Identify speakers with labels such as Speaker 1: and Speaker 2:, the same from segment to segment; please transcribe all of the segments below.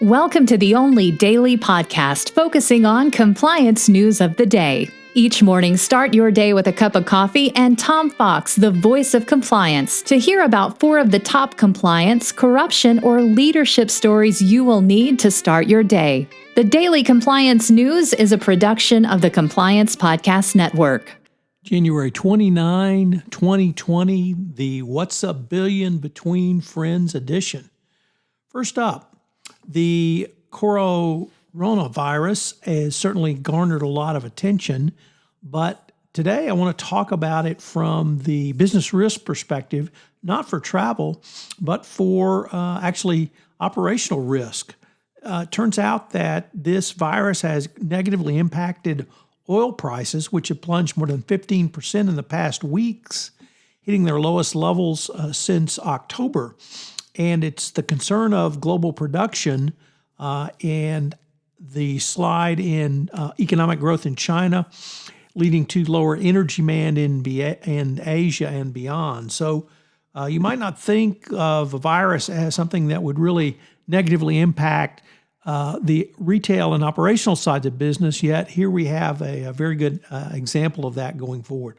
Speaker 1: Welcome to the only daily podcast focusing on compliance news of the day. Each morning, start your day with a cup of coffee and Tom Fox, the voice of compliance, to hear about 4 of the top compliance, corruption, or leadership stories you will need to start your day. The Daily Compliance News is a production of the Compliance Podcast Network.
Speaker 2: January 29, 2020, the What's a Billion Between Friends edition. First up, the coronavirus has certainly garnered a lot of attention, but today I want to talk about it from the business risk perspective, not for travel, but for actually operational risk. It turns out that this virus has negatively impacted oil prices, which have plunged more than 15% in the past weeks, hitting their lowest levels since October. And it's the concern of global production and the slide in economic growth in China, leading to lower energy demand in Asia and beyond. So you might not think of a virus as something that would really negatively impact the retail and operational sides of business, yet here we have a very good example of that going forward.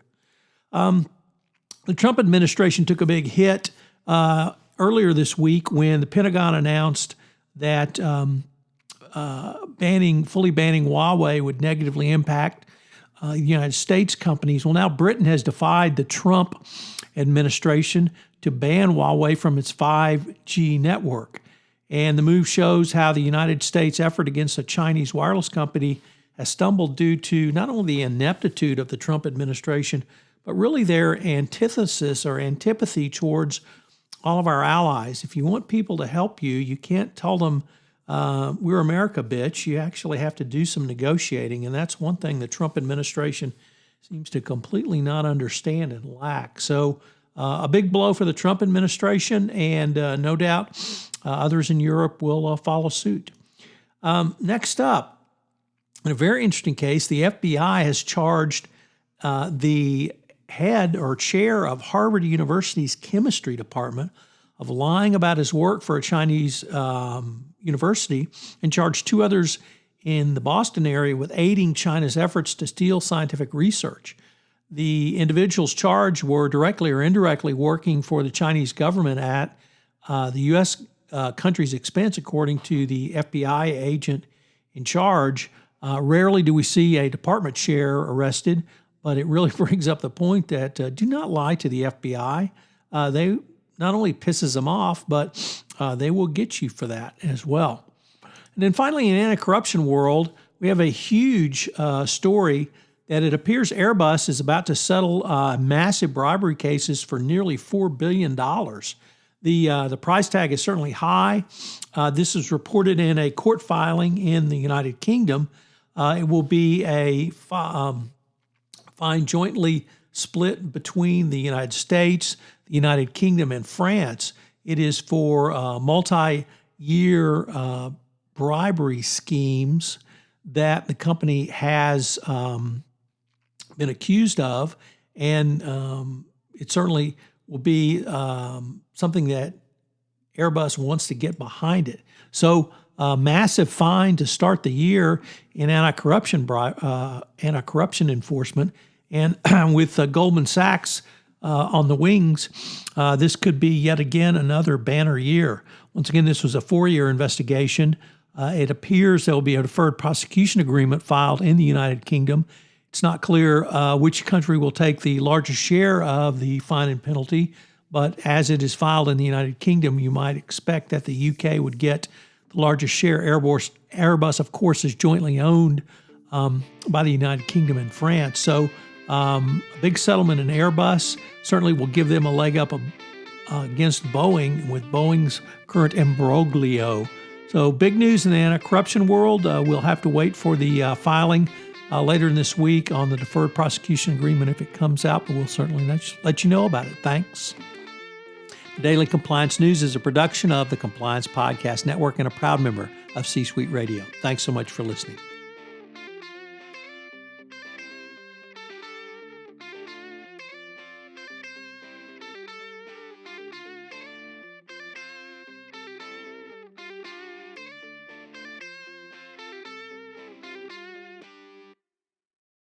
Speaker 2: The Trump administration took a big hit earlier this week when the Pentagon announced that fully banning Huawei would negatively impact United States companies. Well, now Britain has defied the Trump administration to ban Huawei from its 5G network. And the move shows how the United States' effort against a Chinese wireless company has stumbled due to not only the ineptitude of the Trump administration, but really their antithesis or antipathy towards all of our allies. If you want people to help you, you can't tell them, we're America, bitch. You actually have to do some negotiating. And that's one thing the Trump administration seems to completely not understand and lack. So a big blow for the Trump administration, and no doubt others in Europe will follow suit. Next up, in a very interesting case, the FBI has charged the head or chair of Harvard University's chemistry department of lying about his work for a Chinese university, and charged 2 others in the Boston area with aiding China's efforts to steal scientific research. The individuals charged were directly or indirectly working for the Chinese government at the U.S. Country's expense, according to the FBI agent in charge. Rarely do we see a department chair arrested, but it really brings up the point that do not lie to the FBI. They not only pisses them off, but they will get you for that as well. And then finally, in the anti-corruption world, we have a huge story that it appears Airbus is about to settle massive bribery cases for nearly $4 billion. The price tag is certainly high. This is reported in a court filing in the United Kingdom. It will be a fine jointly split between the United States, the United Kingdom, and France. It is for multi-year bribery schemes that the company has been accused of, and it certainly will be something that Airbus wants to get behind it. So massive fine to start the year in anti-corruption enforcement. And with Goldman Sachs on the wings, this could be yet again another banner year. Once again, this was a 4-year investigation. It appears there will be a deferred prosecution agreement filed in the United Kingdom. It's not clear which country will take the largest share of the fine and penalty, but as it is filed in the United Kingdom, you might expect that the UK would get the largest share. Airbus, of course, is jointly owned by the United Kingdom and France. So a big settlement in Airbus certainly will give them a leg up against Boeing with Boeing's current imbroglio. So big news in the anti-corruption world. We'll have to wait for the filing later in this week on the deferred prosecution agreement if it comes out, but we'll certainly let you know about it. Thanks. The Daily Compliance News is a production of the Compliance Podcast Network and a proud member of C-Suite Radio. Thanks so much for listening.